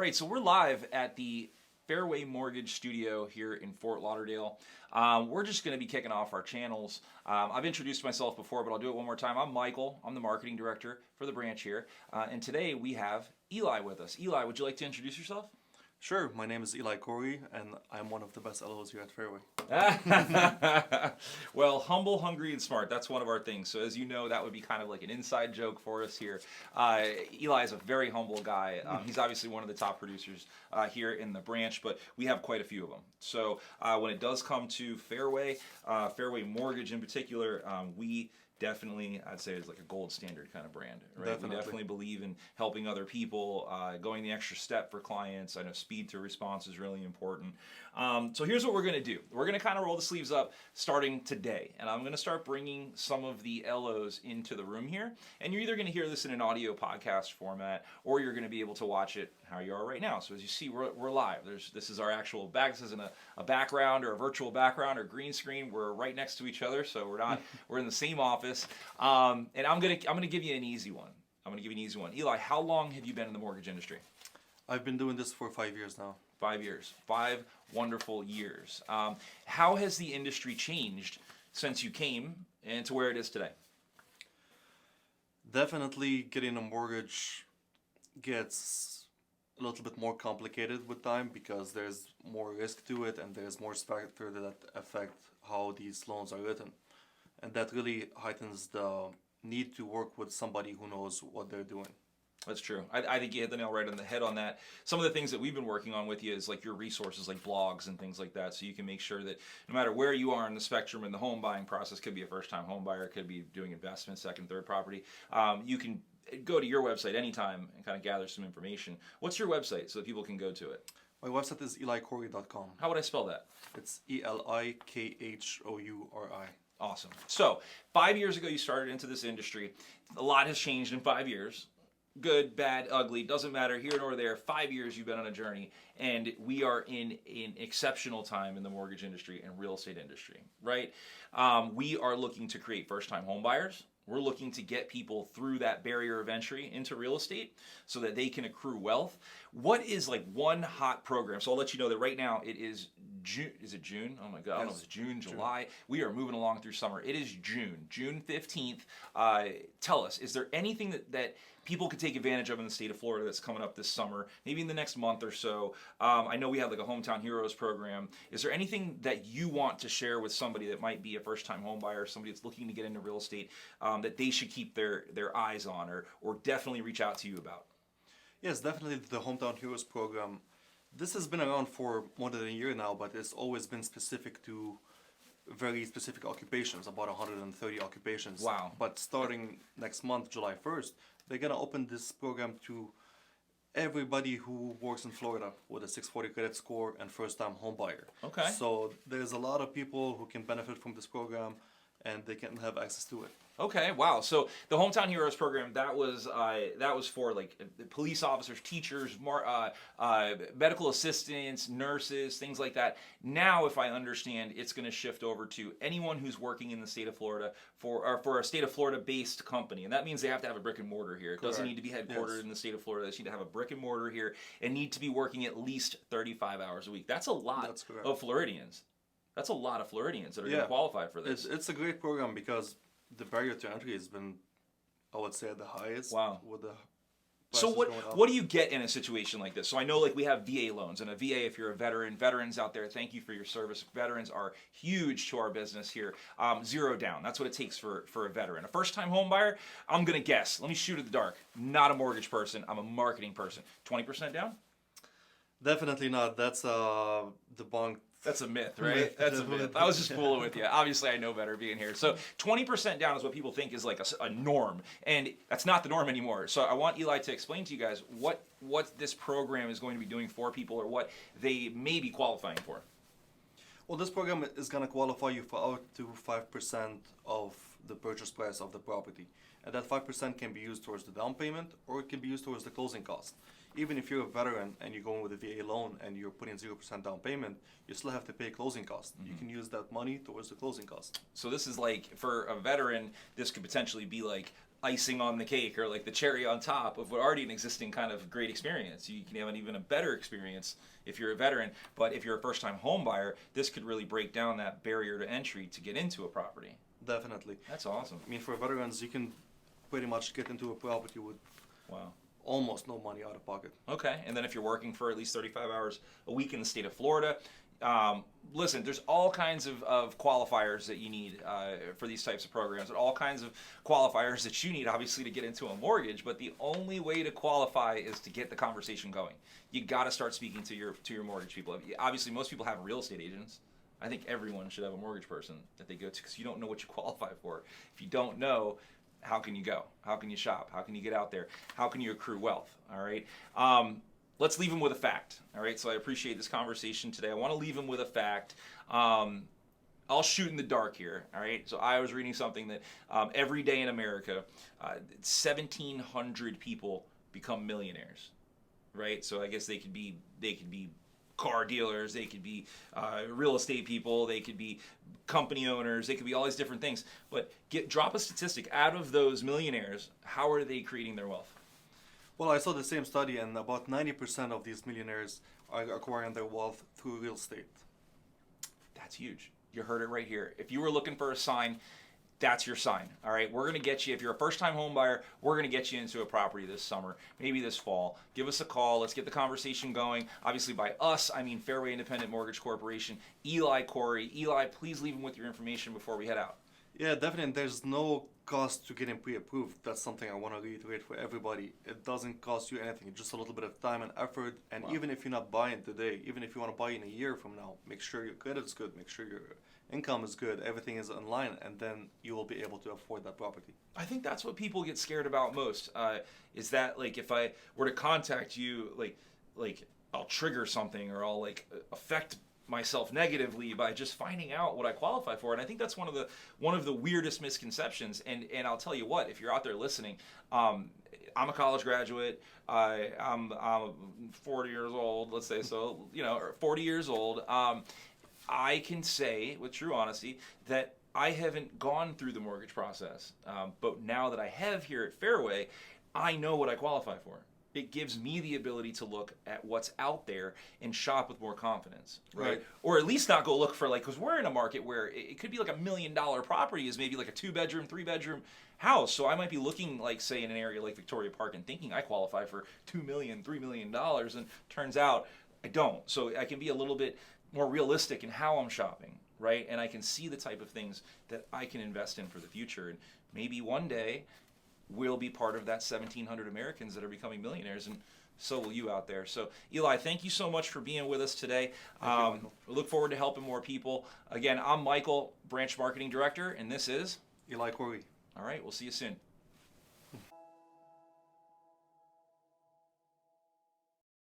right, so we're live at the Fairway Mortgage Studio here in Fort Lauderdale. We're just going to be kicking off our channels. I've introduced myself before, but I'll do it one more time. I'm Michael. I'm the marketing director for the branch here. And today we have Eli with us. Eli, would you like to introduce yourself? Sure, my name is Eli Khouri, and I'm one of the best LOs here at Fairway. Well, humble, hungry, and smart. That's one of our things. So as you know, that would be kind of like an inside joke for us here. Eli is a very humble guy. He's obviously one of the top producers here in the branch, but we have quite a few of them. So when it does come to Fairway, Fairway Mortgage in particular, we definitely, I'd say, is like a gold standard kind of brand, right? Definitely. We definitely believe in helping other people, going the extra step for clients. I know speed to response is really important. So here's what we're going to do. We're going to kind of roll the sleeves up starting today, and I'm going to start bringing some of the LOs into the room here, and you're either going to hear this in an audio podcast format, or you're going to be able to watch it how you are right now. So as you see, we're live. This is our actual back. This isn't a background or a virtual background or green screen. We're right next to each other, so we're in the same office. And I'm gonna give you an easy one. Eli, how long have you been in the mortgage industry? I've been doing this for 5 years now. 5 years. 5 wonderful years. How has the industry changed since you came and to where it is today? Definitely getting a mortgage gets a little bit more complicated with time because there's more risk to it and there's more factors that affect how these loans are written. And that really heightens the need to work with somebody who knows what they're doing. That's true. I think you hit the nail right on the head on that. Some of the things that we've been working on with you is like your resources, like blogs and things like that, so you can make sure that no matter where you are in the spectrum in the home buying process, could be a first-time home buyer, could be doing investment, second, third property, you can go to your website anytime and kind of gather some information. What's your website so that people can go to it? My website is elikhouri.com. How would I spell that? It's ELIKHOURI. Awesome. So 5 years ago, you started into this industry. A lot has changed in 5 years. Good, bad, ugly, doesn't matter here nor there. 5 years you've been on a journey, and we are in an exceptional time in the mortgage industry and real estate industry, right? We are looking to create first-time home buyers. We're looking to get people through that barrier of entry into real estate so that they can accrue wealth. What is like one hot program? So I'll let you know that right now it is June. Is it June? Oh my God, I don't know if it's June, July. We are moving along through summer. It is June 15th. Tell us, is there anything that people could take advantage of in the state of Florida that's coming up this summer, maybe in the next month or so? I know we have like a Hometown Heroes program. Is there anything that you want to share with somebody that might be a first-time home buyer, somebody that's looking to get into real estate, that they should keep their eyes on or definitely reach out to you about? Yes, definitely the Hometown Heroes program. This has been around for more than a year now, but it's always been specific to very specific occupations, about 130 occupations. Wow. But starting next month, July 1st, they're going to open this program to everybody who works in Florida with a 640 credit score and first-time home buyer. Okay. So there's a lot of people who can benefit from this program, and they can have access to it. Okay, wow. So the Hometown Heroes program, that was for like police officers, teachers, medical assistants, nurses, things like that. Now, if I understand, it's going to shift over to anyone who's working in the state of Florida for a state of Florida-based company, and that means they have to have a brick and mortar here. It Correct. Doesn't need to be headquartered in the state of Florida. They just need to have a brick and mortar here and need to be working at least 35 hours a week. That's a lot of Floridians. That's a lot of Floridians that are going to qualify for this. It's a great program because the barrier to entry has been, I would say, at the highest. Wow. With the So what do you get in a situation like this? So I know like we have VA loans, and a VA, if you're a veteran, veterans out there, thank you for your service. Veterans are huge to our business here. 0 down. That's what it takes for a veteran. A first-time home buyer, I'm going to guess. Let me shoot at the dark. Not a mortgage person. I'm a marketing person. 20% down? Definitely not. That's debunked. That's a myth, right? That's a myth. I was just fooling with you. Obviously, I know better being here. So 20% down is what people think is like a norm, and that's not the norm anymore. So I want Eli to explain to you guys what this program is going to be doing for people, or what they may be qualifying for. Well, this program is going to qualify you for up to 5% of the purchase price of the property. And that 5% can be used towards the down payment, or it can be used towards the closing cost. Even if you're a veteran and you're going with a VA loan and you're putting 0% down payment, you still have to pay closing costs. Mm-hmm. You can use that money towards the closing cost. So this is like, for a veteran, this could potentially be like icing on the cake or like the cherry on top of what already an existing kind of great experience. You can have an even a better experience if you're a veteran, but if you're a first-time home buyer, this could really break down that barrier to entry to get into a property. Definitely. That's awesome. I mean, for veterans, you can pretty much get into a property with Wow. almost no money out of pocket. Okay, and then if you're working for at least 35 hours a week in the state of Florida, listen, there's all kinds of qualifiers that you need for these types of programs, and all kinds of qualifiers that you need, obviously, to get into a mortgage. But the only way to qualify is to get the conversation going. You got to start speaking to your mortgage people. Obviously, most people have real estate agents. I think everyone should have a mortgage person that they go to, because you don't know what you qualify for. If you don't know, how can you go? How can you shop? How can you get out there? How can you accrue wealth? All right. Let's leave them with a fact. All right. So I appreciate this conversation today. I want to leave them with a fact. I'll shoot in the dark here. All right. So I was reading something that every day in America, 1,700 people become millionaires. Right. So I guess they could be car dealers, they could be real estate people, they could be company owners, they could be all these different things. But drop a statistic. Out of those millionaires, how are they creating their wealth? Well, I saw the same study, and about 90% of these millionaires are acquiring their wealth through real estate. That's huge. You heard it right here. If you were looking for a sign, that's your sign. All right, we're going to get you, if you're a first-time home buyer, we're going to get you into a property this summer, maybe this fall. Give us a call. Let's get the conversation going. Obviously, by us, I mean Fairway Independent Mortgage Corporation, Eli Khouri. Eli, please leave them with your information before we head out. Yeah, definitely. And there's no cost to getting pre-approved. That's something I want to reiterate for everybody. It doesn't cost you anything. It's just a little bit of time and effort. And Wow. even if you're not buying today, even if you want to buy in a year from now, make sure your credit's good, make sure your income is good, everything is in line, and then you will be able to afford that property. I think that's what people get scared about most. Is that, like, if I were to contact you, like I'll trigger something, or I'll like affect myself negatively by just finding out what I qualify for. And I think that's one of the weirdest misconceptions. And I'll tell you what, if you're out there listening, I'm a college graduate. I'm 40 years old, let's say, so, or 40 years old. I can say with true honesty that I haven't gone through the mortgage process. But now that I have here at Fairway, I know what I qualify for. It gives me the ability to look at what's out there and shop with more confidence, right? Or at least not go look for, because we're in a market where it could be like $1 million property is maybe like a 2-bedroom, 3-bedroom house. So I might be looking, say in an area like Victoria Park and thinking I qualify for $2 million, $3 million, and turns out I don't. So I can be a little bit more realistic in how I'm shopping, right? And I can see the type of things that I can invest in for the future. And maybe one day we'll be part of that 1,700 Americans that are becoming millionaires, and so will you out there. So, Eli, thank you so much for being with us today. We look forward to helping more people. Again, I'm Michael, Branch Marketing Director, and this is Eli Khouri. All right, we'll see you soon.